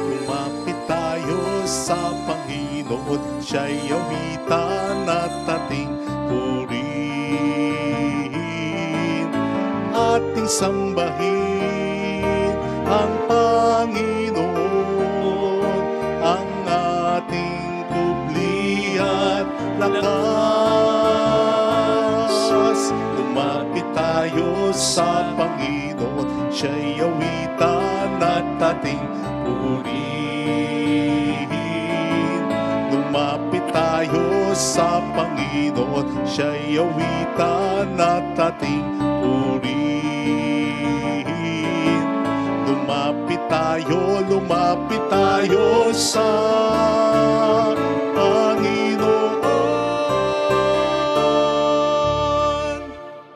Lumapit tayo sa Panginoon, siya'y awitan at ating purihin. Ating sambahin ang Panginoon, ang ating kubli at lakas. Lumapit tayo sa Panginoon, siya'y awitan at ating purihin. Lumapit tayo sa Panginoon, siya'y awitan at ating purihin. Lumapit tayo sa Panginoon.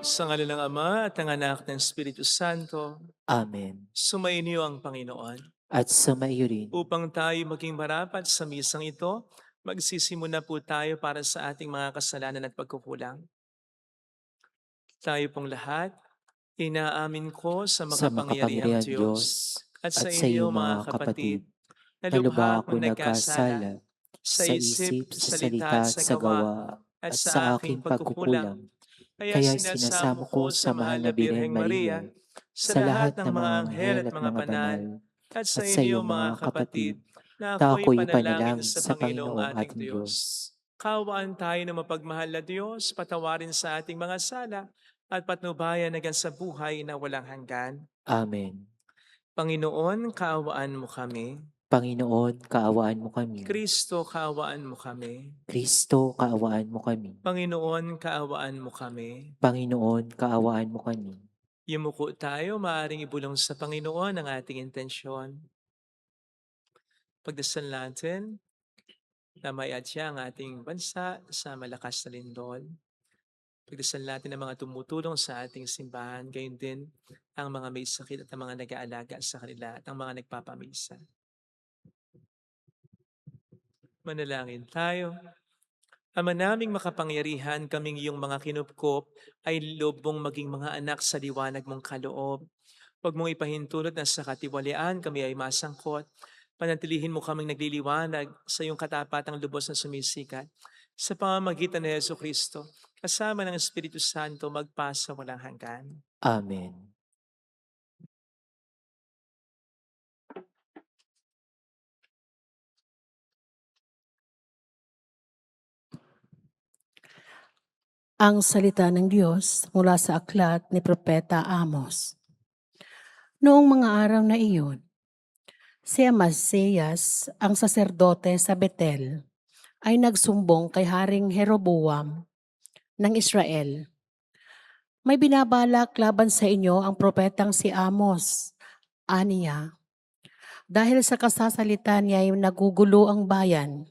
Sa ngalan ng Ama at ng Anak ng Espiritu Santo, Amen. sumainyo ang Panginoon. At sumaiyo rin. Upang tayo maging marapat sa misang ito, magsisimula po tayo para sa ating mga kasalanan at pagkukulang. Tayo pong lahat, inaamin ko sa Sa makapangyarihang makapangyarihang Diyos Diyos at sa iyo mga kapatid, na lubha ako nagkasala sa isip, sa salita, sa gawa, at sa aking pagkukulang. Kaya sinasamo ko sa mahal na Birheng Maria, sa lahat ng mga anghel at mga banal, at sa iyo mga kapatid, na ako'y panalangin sa Panginoong ating Diyos. Kaawaan tayo na mapagmahal na Diyos, patawarin sa ating mga sala, at patnubayan hanggang sa buhay na walang hanggan. Amen. Panginoon, kaawaan mo kami. Panginoon, kaawaan mo kami. Kristo, kaawaan mo kami. Kristo, kaawaan mo kami. Panginoon, kaawaan mo kami. Panginoon, kaawaan mo kami. Yumuko tayo, maaaring ibulong sa Panginoon ang ating intensyon. Pagdasal natin na maiadya ang ating bansa sa malakas na lindol. Pagdasal natin ang mga tumutulong sa ating simbahan, gayon din ang mga may sakit at ang mga nag-aalaga sa kanila at ang mga nagpapamisa. Manalangin tayo. Ama naming makapangyarihan, kaming iyong mga kinupkop ay loob mong maging mga anak sa liwanag mong kaloob. Huwag mong ipahintulot na sa katiwalian kami ay masangkot. Panatilihin mo kaming nagliliwanag sa iyong katapatang lubos na sumisikat. Sa pamamagitan ni Jesucristo, kasama ng Espiritu Santo, magpasa walang hanggan. Amen. Ang salita ng Diyos mula sa aklat ni Propeta Amos. Noong mga araw na iyon, si Amasiyas, ang saserdote sa Betel, ay nagsumbong kay Haring Jeroboam ng Israel. May binabalak laban sa inyo ang propetang si Amos, aniya. Dahil sa kasasalita niya ay nagugulo ang bayan.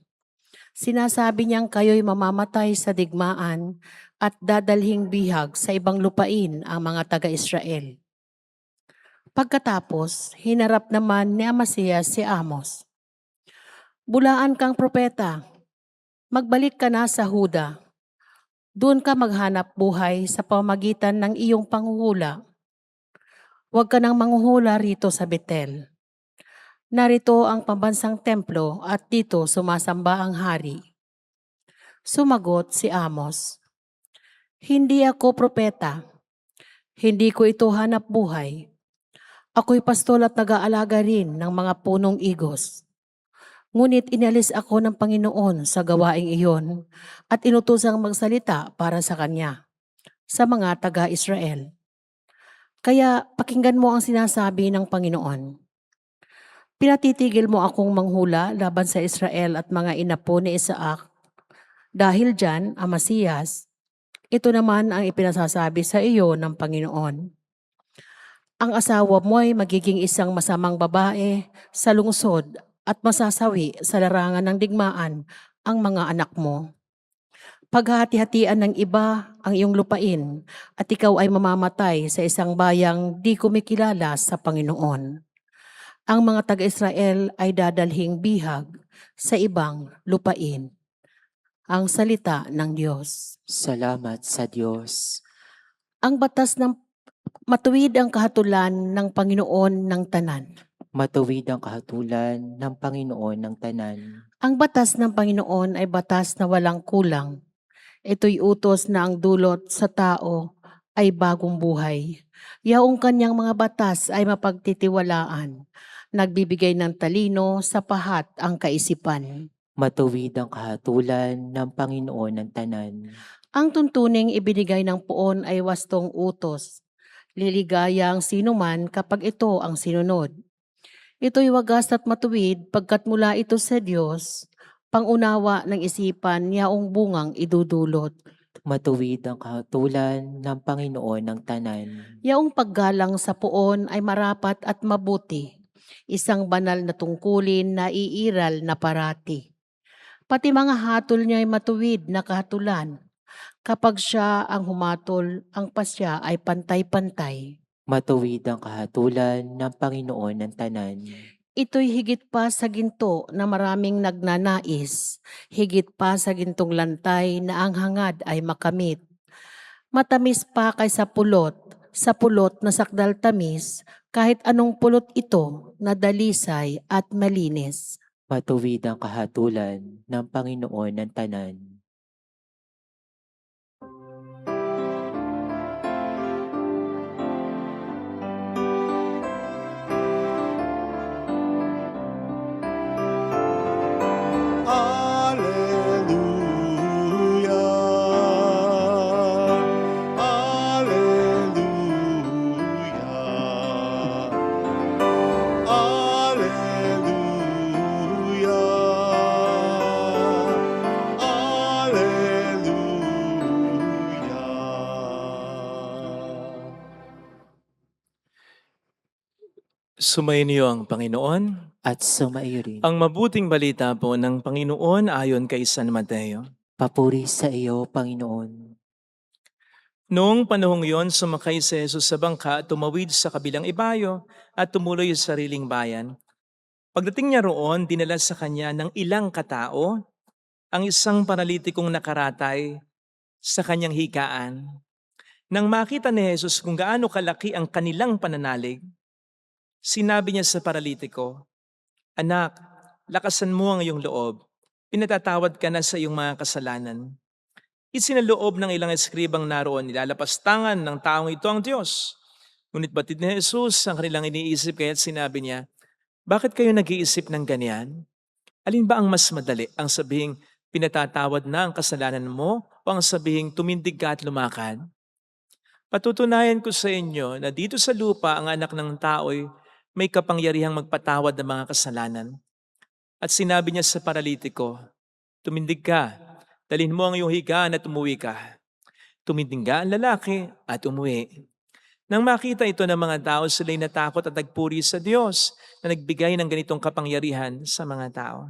Sinasabi niyang kayo'y mamamatay sa digmaan at dadalhing bihag sa ibang lupain ang mga taga-Israel. Pagkatapos, hinarap naman ni Amasiyas si Amos. Bulaan kang propeta, magbalik ka na sa Huda. Doon ka maghanap buhay sa pamagitan ng iyong panghuhula. Huwag ka nang manghuhula rito sa Betel. Narito ang pambansang templo at dito sumasamba ang hari. Sumagot si Amos, hindi ako propeta. Hindi ko ito hanap buhay. Ako'y pastol at nag-aalaga rin ng mga punong igos. Ngunit inalis ako ng Panginoon sa gawaing iyon at inutosang magsalita para sa Kanya, sa mga taga-Israel. Kaya pakinggan mo ang sinasabi ng Panginoon. Pinatitigil mo akong manghula laban sa Israel at mga inapo ni Isaac. Dahil dyan, Amasiyas, ito naman ang ipinasasabi sa iyo ng Panginoon. Ang asawa mo ay magiging isang masamang babae sa lungsod at masasawi sa larangan ng digmaan ang mga anak mo. Paghati-hatian ng iba ang iyong lupain at ikaw ay mamamatay sa isang bayang di kumikilala sa Panginoon. Ang mga taga-Israel ay dadalhing bihag sa ibang lupain. Ang salita ng Diyos. Salamat sa Diyos. ang batas ng matuwid ang kahatulan ng Panginoon ng tanan. Matuwid ang kahatulan ng Panginoon ng tanan. Ang batas ng Panginoon ay batas na walang kulang. Ito'y utos na ang dulot sa tao ay bagong buhay. Yaong kanyang mga batas ay mapagtitiwalaan. Nagbibigay ng talino sa pahat ang kaisipan. Matuwid ang kahatulan ng Panginoon ng tanan. Ang tuntuning ibinigay ng poon ay wastong utos. Liligaya ang sinuman kapag ito ang sinunod. Ito'y wagas at matuwid pagkat mula ito sa Diyos, pangunawa ng isipan yaong bungang idudulot. Matuwid ang kahatulan ng Panginoon ng tanan. Yaong paggalang sa poon ay marapat at mabuti, isang banal na tungkulin na iiral na parati. Pati mga hatol niya ay matuwid na kahatulan. Kapag siya ang humatol, ang pasya ay pantay-pantay. Matuwid ang kahatulan ng Panginoon ng tanan. Ito'y higit pa sa ginto na maraming nagnanais, higit pa sa gintong lantay na ang hangad ay makamit. Matamis pa kaysa pulot, sa pulot na sakdal tamis, kahit anong pulot ito na dalisay at malinis. Matuwid ang kahatulan ng Panginoon ng tanan. Alleluia. Alleluia. Alleluia. Alleluia. Sumayin niyo ang Panginoon. At sumaiyo rin. Ang mabuting balita po ng Panginoon ayon kay San Mateo. Papuri sa iyo, Panginoon. Noong panahong iyon, sumakay si Jesus sa bangka at tumawid sa kabilang ibayo at tumuloy sa sariling bayan. Pagdating niya roon, dinala sa kanya ng ilang katao ang isang paralitikong nakaratay sa kanyang higaan. Nang makita ni Jesus kung gaano kalaki ang kanilang pananalig, sinabi niya sa paralitiko, "Anak, lakasan mo ang iyong loob. Pinatatawad ka na sa iyong mga kasalanan." Isinaloob ng ilang eskribang naroon, nilalapastangan ng taong ito ang Diyos. Ngunit batid ni Jesus ang kanilang iniisip kaya't sinabi niya, "Bakit kayo nag-iisip ng ganyan? Alin ba ang mas madali? Ang sabihing pinatatawad na ang kasalanan mo o ang sabihing tumindig ka at lumakad? Patutunayan ko sa inyo na dito sa lupa ang anak ng tao'y may kapangyarihang magpatawad ng mga kasalanan." At sinabi niya sa paralitiko, "Tumindig ka, dalhin mo ang iyong higaan at umuwi ka." Tumindig nga ang lalaki at umuwi. Nang makita ito ng mga tao, sila'y natakot at nagpuri sa Diyos na nagbigay ng ganitong kapangyarihan sa mga tao.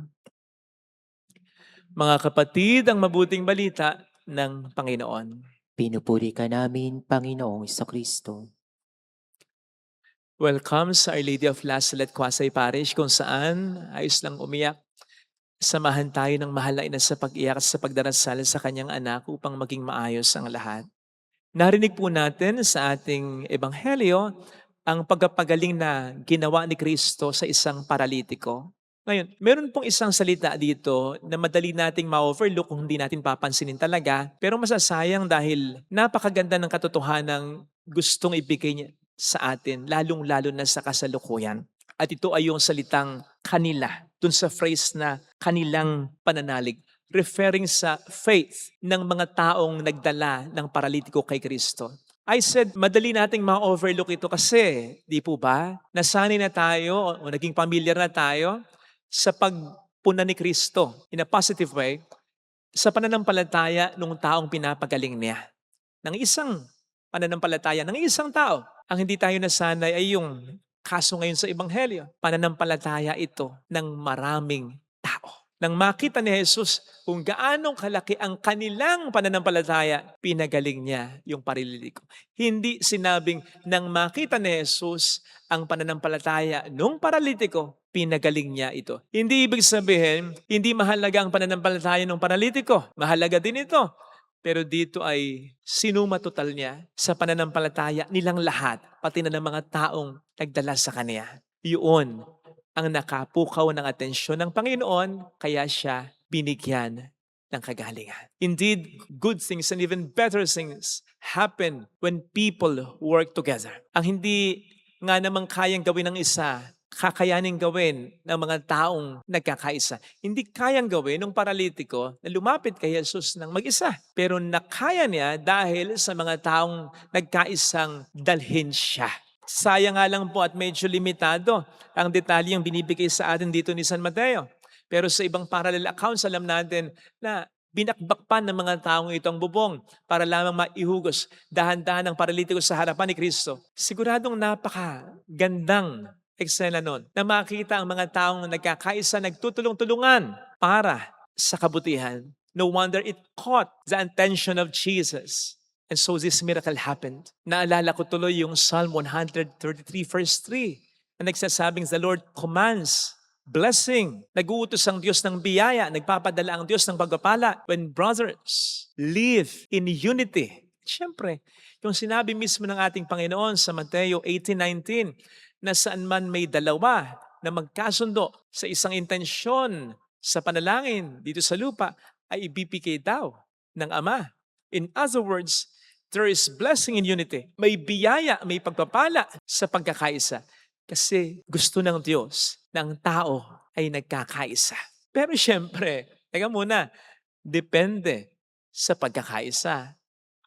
Mga kapatid, ang mabuting balita ng Panginoon. Pinupuri ka namin, Panginoong Kristo. Welcome sa Our Lady of Lasalet Quasay Parish kung saan ayos lang umiyak. Samahan tayo ng mahal na ina sa pag-iyak at sa pagdarasal sa kanyang anak upang maging maayos ang lahat. Narinig po natin sa ating ebanghelyo ang pagpapagaling na ginawa ni Kristo sa isang paralitiko. Ngayon, meron pong isang salita dito na madali nating ma-overlook kung hindi natin papansinin talaga, pero masasayang dahil napakaganda ng katotohanan gustong ibigay niya sa atin, lalong-lalo na sa kasalukuyan. At ito ay yung salitang kanila, dun sa phrase na kanilang pananalig, referring sa faith ng mga taong nagdala ng paralitiko kay Kristo. I said, madali nating ma-overlook ito kasi, di po ba, nasanay na tayo o naging familiar na tayo sa pagpuna ni Kristo in a positive way sa pananampalataya ng taong pinapagaling niya. Ng isang pananampalataya, ng isang tao. Ang hindi tayo nasanay ay yung kaso ngayon sa Ebanghelyo. Pananampalataya ito ng maraming tao. Nang makita ni Jesus kung gaano kalaki ang kanilang pananampalataya, pinagaling niya yung paralitiko. Hindi sinabing nang makita ni Jesus ang pananampalataya nung paralitiko, pinagaling niya ito. Hindi ibig sabihin, hindi mahalaga ang pananampalataya ng paralitiko. Mahalaga din ito. Pero dito ay sinuma total niya sa pananampalataya nilang lahat, pati na ng mga taong nagdala sa kanya. Yun ang nakapukaw ng atensyon ng Panginoon, kaya siya binigyan ng kagalingan. Indeed, good things and even better things happen when people work together. Ang hindi nga namang kayang gawin ng isa, kakayaning gawin ng mga taong nagkakaisa. Hindi kayang gawin ng paralitiko na lumapit kay Jesus ng mag-isa. Pero nakaya niya dahil sa mga taong nagkaisang dalhin siya. Sayang nga lang po at medyo limitado ang detalyeng binibigay sa atin dito ni San Mateo. Pero sa ibang parallel accounts, alam natin na binakbak pa ng mga taong itong bubong para lamang maihugos dahan-dahan ang paralitiko sa harapan ni Kristo. Siguradong napakagandang eksena nun na makita ang mga taong nagkakaisa, nagtutulong-tulungan para sa kabutihan. No wonder it caught the attention of Jesus. And so this miracle happened. Naalala ko tuloy yung Psalm 133 verse 3 na nagsasabing the Lord commands blessing. Nag-uutos ang Diyos ng biyaya, nagpapadala ang Diyos ng pagpapala when brothers live in unity. Siyempre, yung sinabi mismo ng ating Panginoon sa Mateo 18:19, na saan man may dalawa na magkasundo sa isang intensyon sa panalangin dito sa lupa, ay ibibigay daw ng Ama. In other words, there is blessing in unity. May biyaya, may pagpapala sa pagkakaisa. Kasi gusto ng Diyos na ang tao ay nagkakaisa. Pero siyempre, teka muna, depende sa pagkakaisa.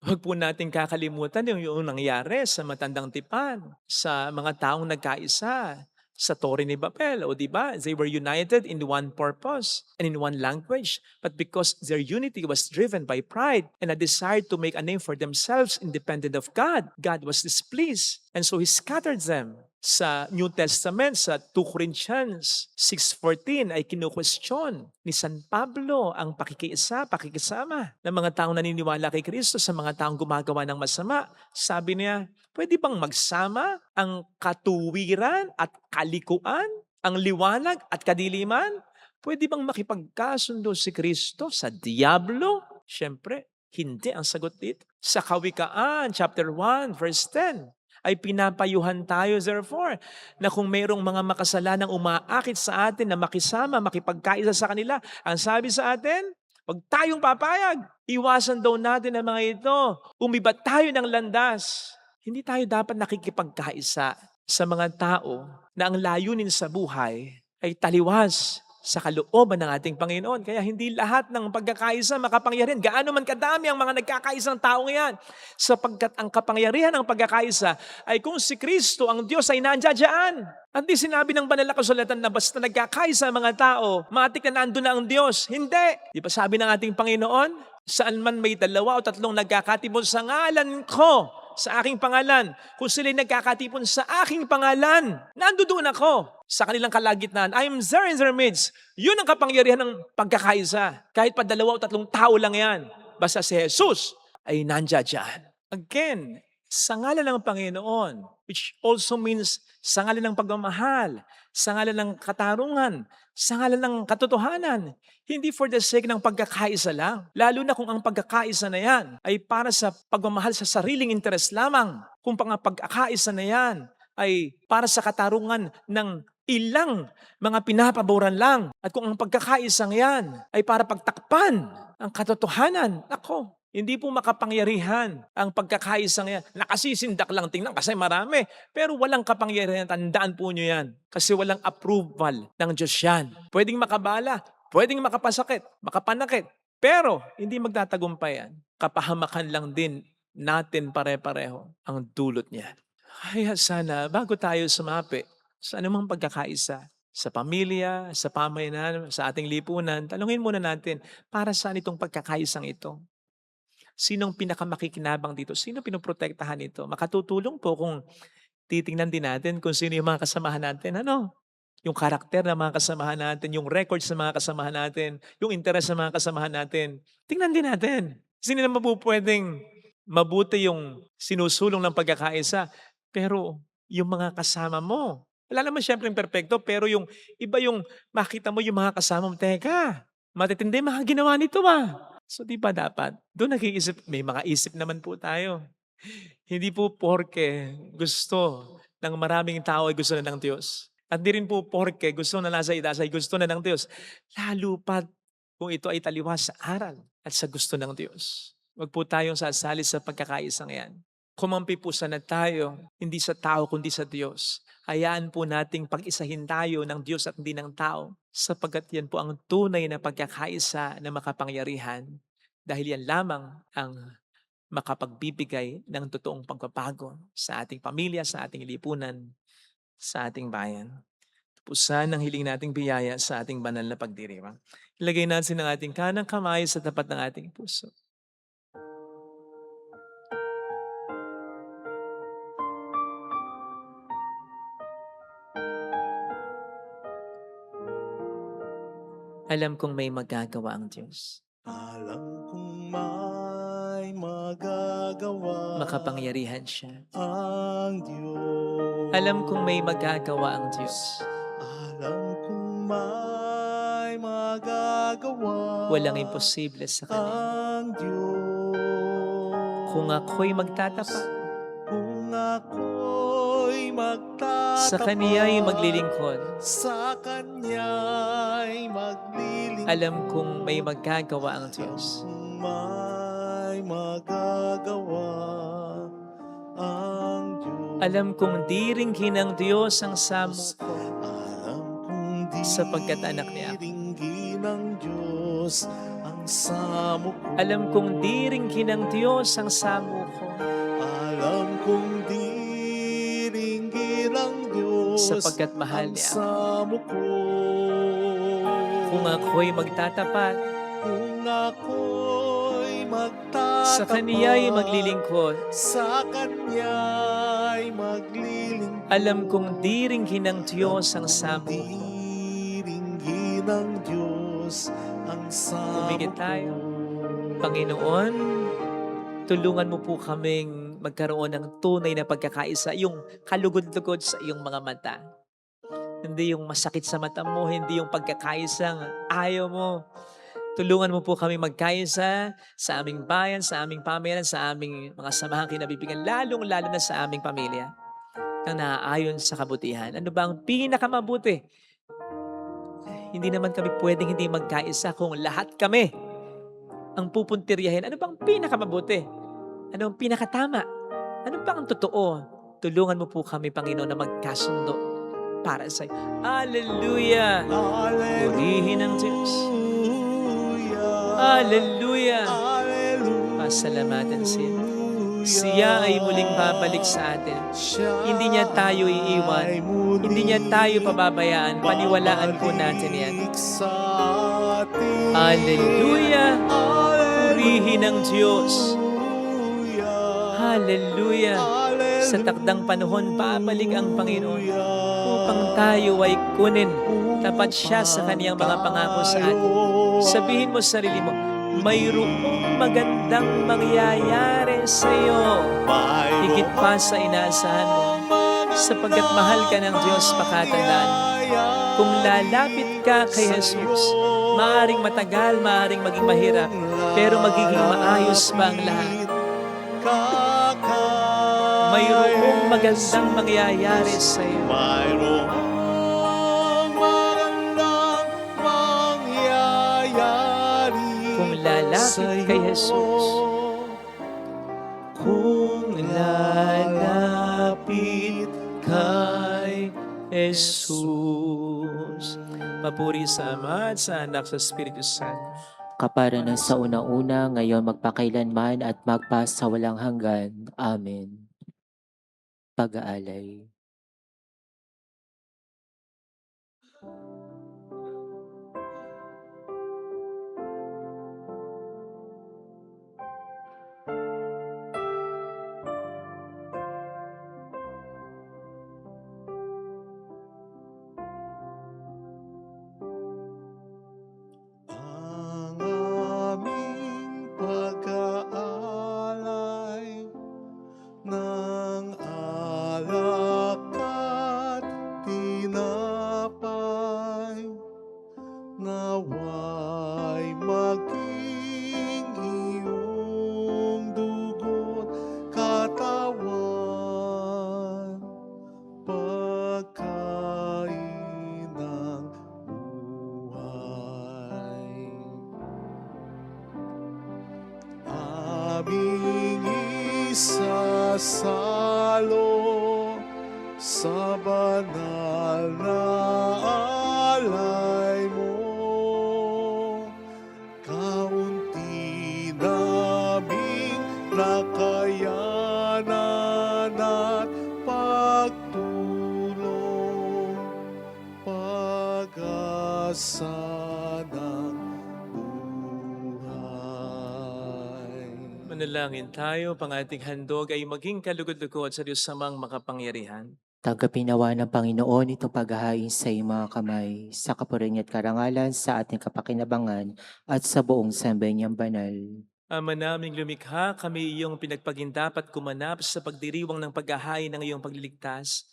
Huwag po natin kakalimutan yung nangyari sa matandang tipan, sa mga taong nagkaisa, sa Torre ni Babel. O diba, they were united in one purpose and in one language. But because their unity was driven by pride and a desire to make a name for themselves independent of God, God was displeased. And so He scattered them. Sa New Testament, sa 2 Corinthians 6:14 ay kinukwestiyon ni San Pablo ang pakikisama ng mga taong naniniwala kay Kristo sa mga taong gumagawa ng masama. Sabi niya, pwede bang magsama ang katuwiran at kalikuan, ang liwanag at kadiliman? Pwede bang makipagkasundo si Kristo sa diablo? Siyempre, hindi ang sagot dito. Sa Kawikaan, chapter 1, verse 10, ay pinapayuhan tayo therefore na kung mayroong mga makasalanang umaakit sa atin na makisama, makipagkaisa sa kanila, ang sabi sa atin, huwag tayong papayag. Iwasan daw natin ang mga ito. Umibat tayo ng landas. Hindi tayo dapat nakikipagkaisa sa mga tao na ang layunin sa buhay ay taliwas sa kalooban ng ating Panginoon. Kaya hindi lahat ng pagkakaisa makapangyarihan. Gaano man kadami ang mga nagkakaisang tao ngayon. Sapagkat ang kapangyarihan ng pagkakaisa ay kung si Kristo, ang Diyos, ay nandiyan. At di sinabi ng banal na kasulatan na basta nagkakaisa ang mga tao, matik na nandun na ang Diyos. Hindi. Di ba sabi ng ating Panginoon, saan man may 2 o 3 nagkakatipon sa ngalan ko, sa aking pangalan. Kung sila'y nagkakatipon sa aking pangalan, nandoon ako sa kanilang kalagitnaan. I am there in their midst. Yun ang kapangyarihan ng pagkakaisa. Kahit pa 2 o 3 tao lang yan. Basta si Jesus ay nandiyan dyan. Again, sa ngalan ng Panginoon, which also means sa ngalan ng pagmamahal, sa ngalan ng katarungan, sa ngalan ng katotohanan, hindi for the sake ng pagkakaisa lang. Lalo na kung ang pagkakaisa na yan ay para sa pagmamahal sa sariling interes lamang. Kung ang pagkakaisa na yan ay para sa katarungan ng ilang mga pinapaboran lang. At kung ang pagkakaisang yan ay para pagtakpan ang katotohanan, ako, hindi po makapangyarihan ang pagkakaisang yan. Nakasisindak lang tingnan kasi marami. Pero walang kapangyarihan. Tandaan po nyo yan. Kasi walang approval ng Diyos yan. Pwedeng makabala, pwedeng makapasakit, makapanakit. Pero hindi magtatagumpay yan. Kapahamakan lang din natin pare-pareho ang dulot niyan. Kaya sana, bago tayo sumapi sa anumang pagkakaisa, sa pamilya, sa pamayanan, sa ating lipunan, talungin muna natin, para saan itong pagkakaisang ito? Sinong pinakamakikinabang dito? Sino pinoprotektahan ito? Makatutulong po kung titingnan din natin kung sino yung mga kasamahan natin. Yung karakter ng mga kasamahan natin, yung records ng mga kasamahan natin, yung interes ng mga kasamahan natin. Tingnan din natin. Sino naman po pwedeng mabuti yung sinusulong ng pagkakaisa, pero yung mga kasama mo, wala naman siyempre yung perfecto, pero yung iba yung makita mo yung mga kasama mo, teka, matitindi mga ginawa nito ba? So di ba dapat? Doon nag-iisip, may mga isip naman po tayo. Hindi po porke gusto ng maraming tao ay gusto na ng Diyos. At di rin po porke gusto na nasa itaas ay gusto na ng Diyos. Lalo pat kung ito ay taliwas sa aral at sa gusto ng Diyos. Huwag po tayong sasali sa pagkakaisang yan. Kumampi po sana tayo, hindi sa tao kundi sa Diyos. Hayaan po nating pag-isahin tayo ng Diyos at hindi ng tao, sapagkat yan po ang tunay na pagkakaisa na makapangyarihan, dahil yan lamang ang makapagbibigay ng totoong pagbabago sa ating pamilya, sa ating lipunan, sa ating bayan. Pusan ang hiling nating biyaya sa ating banal na pagdiriwang. Ilagay natin ang ating kanang kamay sa tapat ng ating puso. Alam kong may magagawa ang Diyos. Alam kong may magagawa Makapangyarihan siya. ang Diyos. Alam kong may magagawa ang Diyos. Alam kong may magagawa Walang imposible sa Kanya. ang Diyos. Kung ako'y magtatapat, Kung ako'y magtatapat sa Kaniya'y maglilingkod, sa Kanya'y maglilingkod. alam kong may magagawa ang Diyos. Kung may magagawa ang Diyos. Alam kong diringgin ng Diyos ang samo ko, Alam kong di sapagkat anak niya ako. ringgin ng Diyos ang samo ko. Alam kong diringgin ng Diyos ang samo ko, Alam kong di ringgin ng Diyos sapagkat mahal ang niya ako. samo ko. Kung ako'y magtatapat, Kung ako'y magtatapat sa Kaniya'y maglilingkod, sa Kanya'y maglilingkod. alam kong diringgin ng Diyos ang samo ko. Diringgin ng Diyos ang samo Humigit tayo. ko. Panginoon, tulungan mo po kaming magkaroon ng tunay na pagkakaisa, yung kalugod-lugod sa iyong mga mata. Hindi yung masakit sa mata mo, hindi yung pagkakaisang ayaw mo. Tulungan mo po kami magkaisa sa aming bayan, sa aming pamayanan, sa aming mga samahang kinabibigan, lalong-lalo na sa aming pamilya, na naaayon sa kabutihan. Ano ba ang pinakamabuti? Hindi naman kami pwedeng hindi magkaisa kung lahat kami ang pupuntiryahin. Ano bang pinakamabuti? Ano ang pinakatama? Ano ba ang totoo? Tulungan mo po kami, Panginoon, na magkasundo para sa iyo. Hallelujah! Purihin ang Diyos. Hallelujah! Pasalamatan siya. Siya ay muling babalik sa atin. Hindi niya tayo iiwan. Hindi niya tayo pababayaan. Paniwalaan po natin yan. Hallelujah! Purihin ang Diyos. Hallelujah! Sa takdang panahon, babalik ang Panginoon upang tayo ay kunin. Tapat siya sa kaniyang mga pangako sa atin. Sabihin mo sa sarili mo, mayroong magandang mangyayari sa iyo. Higit pa sa inaasahan mo. Sapagkat mahal ka ng Diyos, pakatandaan. Kung lalapit ka kay Jesus, maaring matagal, maaring maging mahirap, pero magiging maayos pa ang lahat. Mayroong magandang mangyayari sa iyo. Mayroong magandang mangyayari Kung lalapit kay Jesus, kung lalapit kay Jesus. Papuri sa Ama at sa Anak sa Espiritu Santo. Kapara na sa una-una, ngayon magpakailanman at magpasawalang hanggan. Amen. Pag-aalay. ang aming pag-aalay ng alab isasalo sa banal na alay mo. Kaunti naming nakayanan at pagtulong, pag-asa ng buhay. Manalangin tayo, pang ating handog ay maging kalugod-lugod sa Diyos samang makapangyarihan. Tanggapin nawa ng Panginoon itong paghahain sa iyong mga kamay, sa kapuring at karangalan sa ating kapakinabangan at sa buong sambayan niyang banal. Ama naming lumikha, kami iyong pinagpagindapat kumanap sa pagdiriwang ng paghahain ng iyong pagliligtas.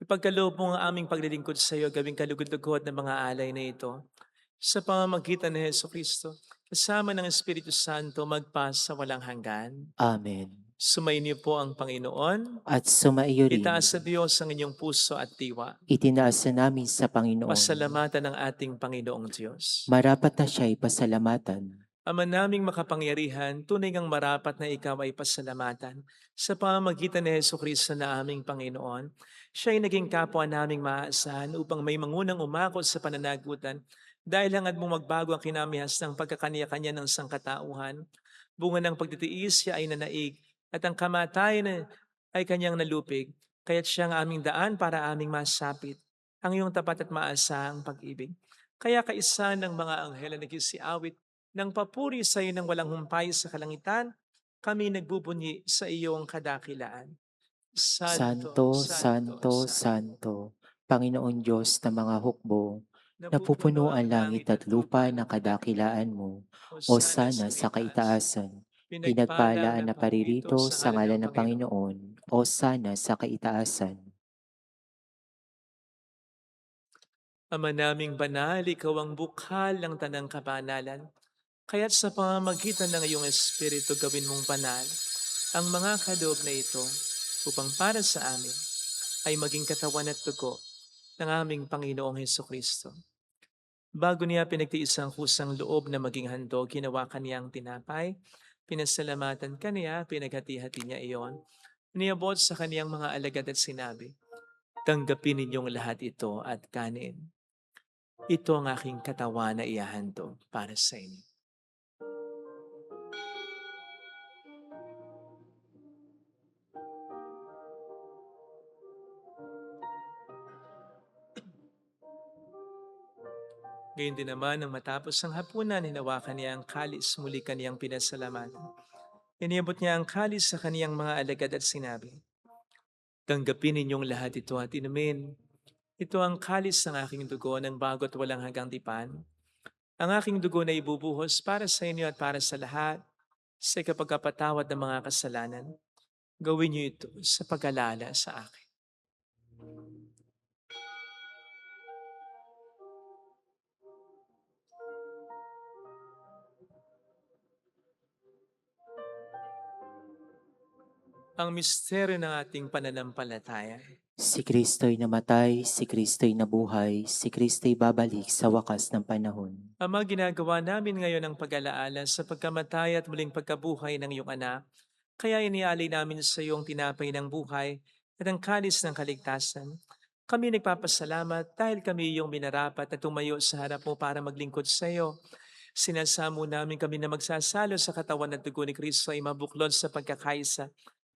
Ipagkaloob mo ang aming paglilingkod sa iyo, gawing kalugod-lugod ng mga alay na ito. Sa pamamagitan ni Heso Kristo, kasama ng Espiritu Santo, magpa sa walang hanggan. Amen. Sumainyo po ang Panginoon. At sumaiyo rin, Itaas sa Diyos ang inyong puso at diwa. itinaas na namin sa Panginoon. Pasalamatan ng ating Panginoong Diyos. Marapat na siya'y pasalamatan. Ama naming makapangyarihan, tunay ngang marapat na ikaw ay pasalamatan sa pamamagitan ni Heso Kristo na aming Panginoon. Siya ay naging kapwa naming maaasahan upang may mangunang umakot sa pananagutan dahil hangad mong magbago ang kinamihas ng pagkakaniya-kanya ng sangkatauhan. Bunga ng pagtitiis siya ay nanaig at ang kamatayan ay kanyang nalupig, kaya't siya ang aming daan para aming masapit ang iyong tapat at maasahang pag-ibig. Kaya kaisa ng mga anghel na nagsiawit ng papuri sa iyo ng walang humpay sa kalangitan, kami nagbubunyi sa iyong kadakilaan. Santo, Santo, Santo, Panginoon Diyos ng mga hukbo, napupuno ang langit at lupa ng kadakilaan mo, o sana sa kaitaasan. Pinagpala ang naparirito sa ngalan ng Panginoon, o sana sa kaitaasan. Ama naming banal, ikaw ang bukhal ng tanang kabanalan. Kaya't sa pamamagitan ng iyong Espiritu gawin mong banal ang mga kaloob na ito upang para sa amin ay maging katawan at dugo ng aming Panginoong Hesukristo. Bago niya pinagtiis ang kusang loob na maging handog, hinawakan niya ang tinapay, pinasalamatan kaniya, pinaghati-hati niya iyon, niabot sa kaniyang mga alagad at sinabi, "Tanggapin ninyong lahat ito at kanin. Ito ang aking katawan na ihahandog para sa inyo." Gayun din naman, nang matapos ang hapunan, hinawakan niya ang kalis, muli kaniyang pinasalamatan. Iniabot niya ang kalis sa kaniyang mga alagad at sinabi, "Tanggapin ninyong lahat ito at inumin. Ito ang kalis ng aking dugo ng bago't walang hanggang tipan. Ang aking dugo na ibubuhos para sa inyo at para sa lahat sa kapagkapatawad ng mga kasalanan. Gawin niyo ito sa pag-alala sa akin." Ang misteryo ng ating pananampalataya. Si Kristo'y namatay, si Kristo'y nabuhay, si Kristo'y babalik sa wakas ng panahon. Ama, ginagawa namin ngayon ang pag-alaala sa pagkamatay at muling pagkabuhay ng iyong anak. Kaya inialay namin sa iyong tinapay ng buhay at ang kalis ng kaligtasan. Kami nagpapasalamat dahil kami iyong minarapat at tumayo sa harap mo para maglingkod sa iyo. Sinasamo namin kami na magsasalo sa katawan at dugo ni Kristo ay mabuklod sa pagkakaisa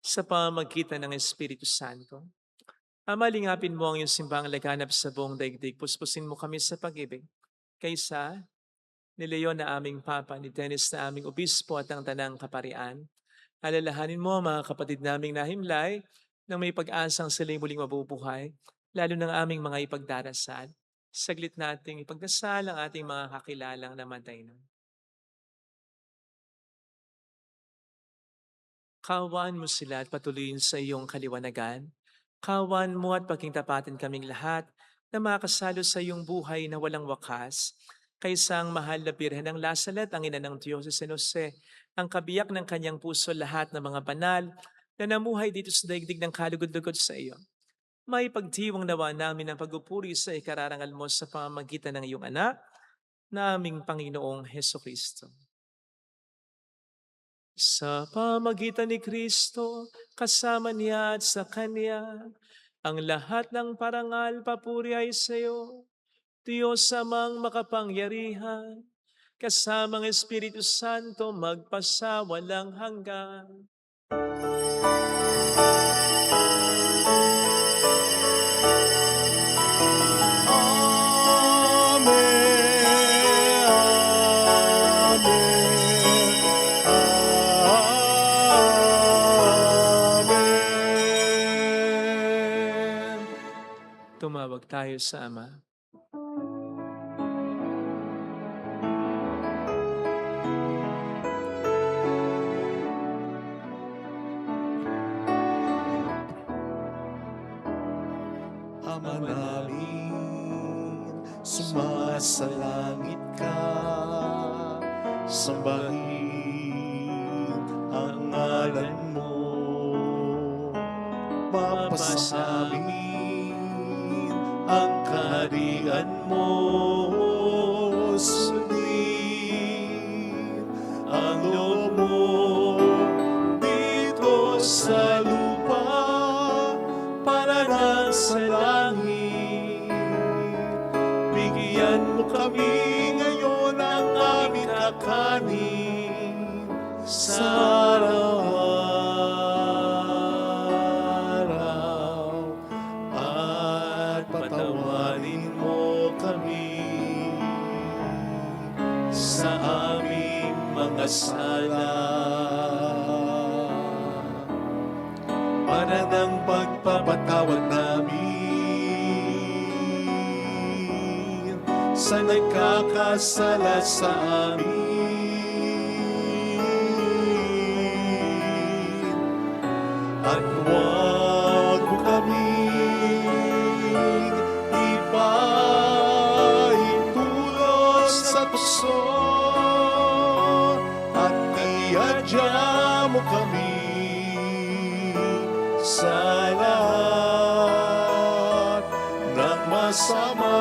sa pamamagitan ng Espiritu Santo. Ama, lingapin mo ang iyong simbang laganap sa buong daigdig. Puspusin mo kami sa pag-ibig. Kaysa ni Leon na aming Papa, ni Dennis na aming Obispo at ang Tanang Kaparian. Alalahanin mo ang mga kapatid naming nahimlay nang may pag-asang sila'y muling mabubuhay, lalo ng aming mga ipagdarasal. Saglit nating ipagdasal ang ating mga kakilalang namatay na. Kaawaan mo sila at patuloyin sa iyong kaliwanagan. Kaawaan mo at pagkingtapatin kaming lahat na makasalo sa iyong buhay na walang wakas. Kaysa ang mahal na Birhen ng Lasalet, ang ina ng Diyos si San Jose, ang kabiyak ng kanyang puso lahat ng mga banal na namuhay dito sa daigdig ng kalugod-lugod sa iyo. May pagdiwang nawa namin ang pagpupuri sa ikararangal mo sa pamamagitan ng iyong anak na aming Panginoong Heso Kristo. Sa pamagitan ni Kristo, kasama niya at sa Kanya, ang lahat ng parangal papuri ay sa iyo, Diyos amang makapangyarihan, kasamang Espiritu Santo magpasawalang hanggan. Amen. Tumawag tayo sa Ama. Ama namin, sumasalangit ka, sambahin ang ngalan mo, mapasa amin ang kaharian mo, sundin ang loob mo dito sa lupa para nang sa langit. Bigyan mo kami ngayon ang aming kakanin sa araw-araw, at patawarin mo kami sa aming mga sala, para ng pagpapatawad namin sa nagkakasala sa amin. At huwag mo kaming ipahintulot sa tukso, at iadya mo kami sa lahat ng masama.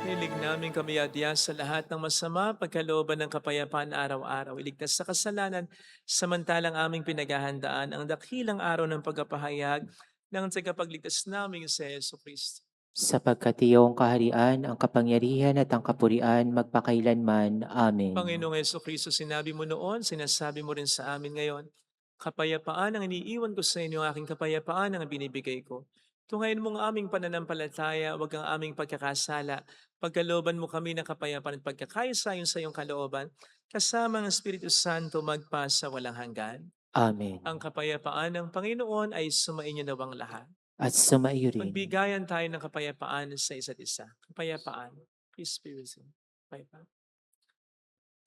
Hilig namin kami adya sa lahat ng masama, pagkalooban ng kapayapaan araw-araw, iligtas sa kasalanan, samantalang aming pinaghahandaan ang dakilang araw ng pagpapahayag ng tagapagligtas naming si Jesucristo. Sapagkat iyong kaharian, ang kapangyarihan at ang kapurian magpakailanman. Amen. Panginoong Jesucristo, sinabi mo noon, sinasabi mo rin sa amin ngayon, kapayapaan ang iniiwan ko sa inyo, aking kapayapaan ang binibigay ko. Tungayin mo ang aming pananampalataya, wag ang aming pagkakasala. Pagkalooban mo kami ng kapayapaan at pagkakaisa sa iyong kalooban, kasama ang Espiritu Santo magpasa walang hanggan. Amen. Ang kapayapaan ng Panginoon ay sumainyo nawang lahat. At sumaiyo rin. Magbigayan tayo ng kapayapaan sa isa't isa. Kapayapaan. Peace be with you. Kapayapaan.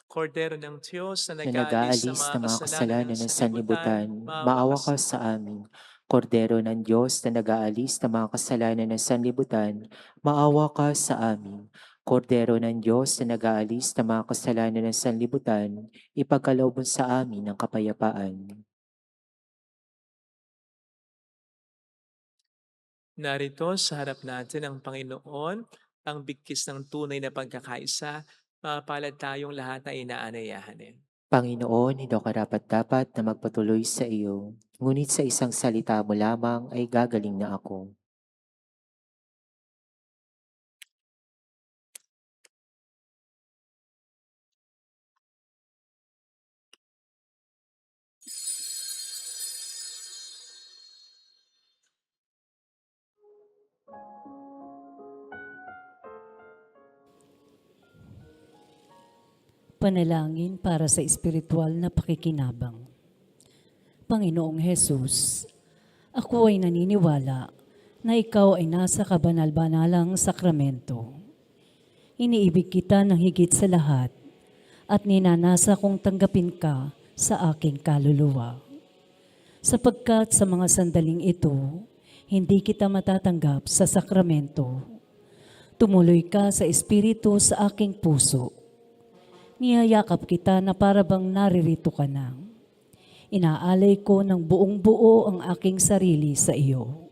Kordero ng Diyos na Na nag-aalis ng mga kasalanan ng sanlibutan, maawa ka sa amin. Kordero ng Diyos na nag-aalis ng mga kasalanan ng sanlibutan, maawa ka sa amin. Kordero ng Diyos na nag-aalis ng mga kasalanan ng sanlibutan, ipagkaloob mo sa amin ang kapayapaan. Narito sa harap natin ang Panginoon, ang bigkis ng tunay na pagkakaisa, mapalad tayong lahat na inaanayahanin. Panginoon, hindi ako karapat-dapat na magpatuloy sa iyo, ngunit sa isang salita mo lamang ay gagaling na ako. Panalangin para sa espiritual na pakikinabang. Panginoong Hesus, ako ay naniniwala na ikaw ay nasa kabanal-banalang sakramento. Iniibig kita ng higit sa lahat at ninanasa kong tanggapin ka sa aking kaluluwa. Sapagkat sa mga sandaling ito, hindi kita matatanggap sa sakramento. Tumuloy ka sa espiritu sa aking puso. Niyayakap kita na parabang naririto ka na. Inaalay ko ng buong buo ang aking sarili sa iyo.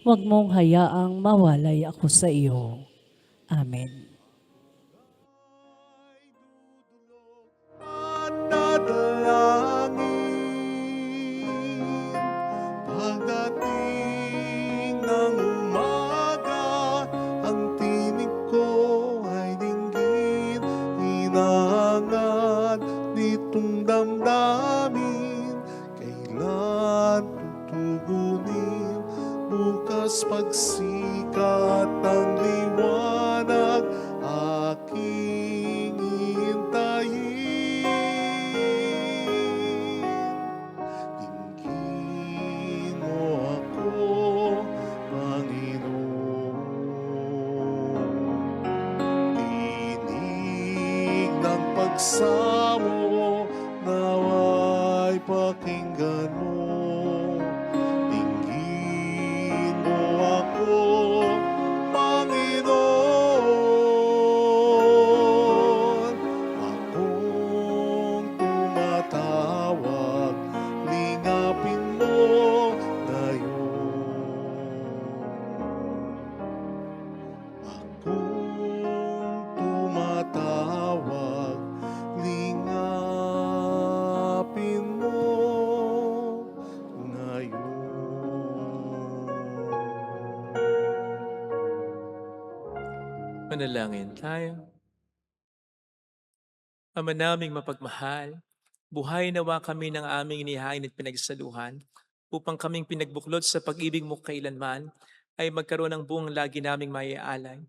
Huwag mong hayaang mawalay ako sa iyo. Amen. angat nitong damdamin, kailan tutugunin? Bukas pagsikat ng liwanag, aking hintayin. Dinggin mo ako, Panginoon. Tinig ng pagsamo, naway pakinggan mo. Dinggin mo ako, Panginoon. Akong tumatawag, lingapin mo ngayon. Akong tumatawag, lingapin mo ngayon. Manalangin tayo. Ama naming mapagmahal, buhay nawa kami ng aming inihain at pinagsaluhan upang kaming pinagbuklod sa pag-ibig mo kailanman ay magkaroon ng buong lagi naming maiaalay.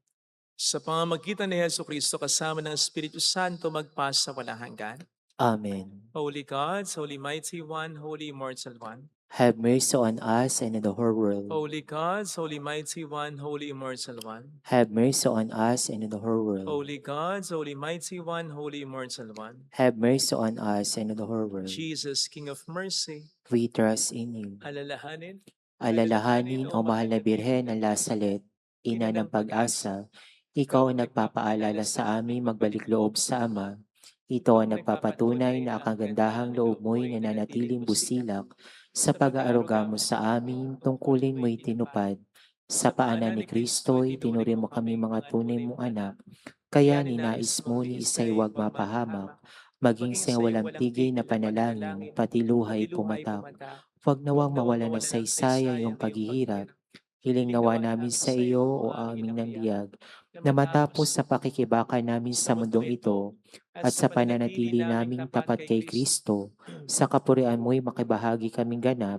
Sa pamamagitan ni Jesucristo kasama ng Espiritu Santo magpasa walang hanggan. Amen. Holy God, Holy Mighty One, Holy Immortal One. Have mercy on us and on the whole world. Holy God, Holy Mighty One, Holy Immortal One. Have mercy on us and on the whole world. Holy God, Holy Mighty One, Holy Immortal One. Have mercy on us and on the whole world. Jesus, King of Mercy, We trust in you. alalahanin, Alalahanin, O mahal na Birhen ng Lasalet, ina ng pag-asa, ikaw ang nagpapaalala sa amin magbalik loob sa Ama. Ito ang nagpapatunay na ang kagandahang loob mo'y nananatiling busilak sa pag-aaruga mo sa amin, tungkulin mo'y tinupad. Sa paanan ni Kristo'y tinuri mo kami mga tunay mong anak, kaya ninais mo ni isa'y huwag mapahamak, maging sa walang tigil na panalangin, pati luhay pumatak. Huwag nawang mawala na saysay ang iyong paghihirap. Hiling nawa namin sa iyo, o aming nanliyag, na matapos sa pakikibaka namin sa mundong ito, at sa pananatili naming tapat kay Kristo, sa kapurian mo'y makibahagi kaming ganap,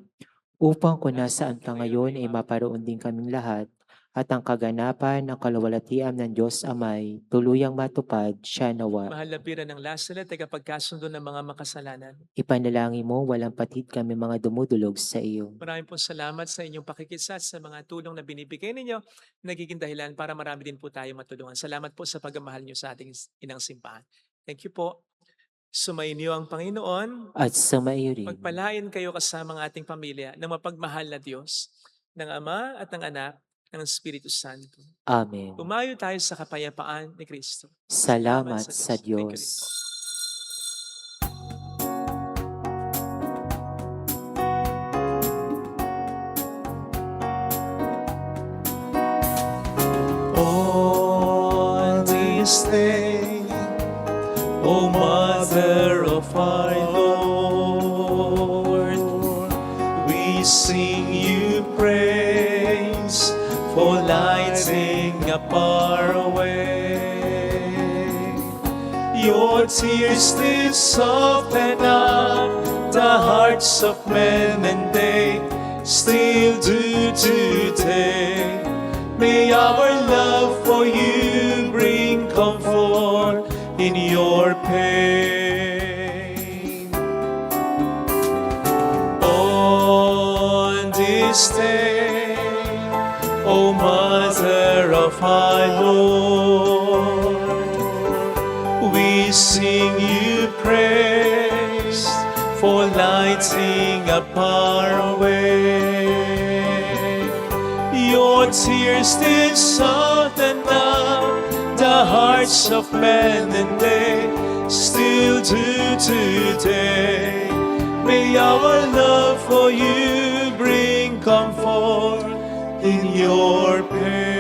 upang kung nasaan ka ngayon ay maparoon din kaming lahat, at ang kaganapan ng kaluwalhatian ng Diyos Amay, tuluyang matupad siya nawa. mahal na Bira ng Lasalet, tagapagkasundo ng mga makasalanan. Ipanalangin mo, walang patid kami mga dumudulog sa iyo. Maraming po salamat sa inyong pakikisat sa mga tulong na binibigay ninyo, nagiging dahilan para marami din po tayo matulungan. Salamat po sa pagmamahal niyo sa ating inang simbahan. Thank you po. Sumainyo ang Panginoon. At sumaiyo rin. Pagpalain kayo kasama ng ating pamilya ng mapagmahal na Diyos, ng Ama at ng Anak, ng Espiritu Santo. Amen. Umayo tayo sa kapayapaan ni Kristo. Salamat sa Thank you rin Diyos. po. On this day, O Mother of our Lord, we sing you praise for lighting up our way. Your tears did soften up the hearts of men, and they still do today. May our love for you bring comfort in your pain. On this day, O Mother of our Lord, we sing you praise for lighting up our way. Your tears did soften up the hearts of men, and they still do today. May our love for you bring comfort in your pain.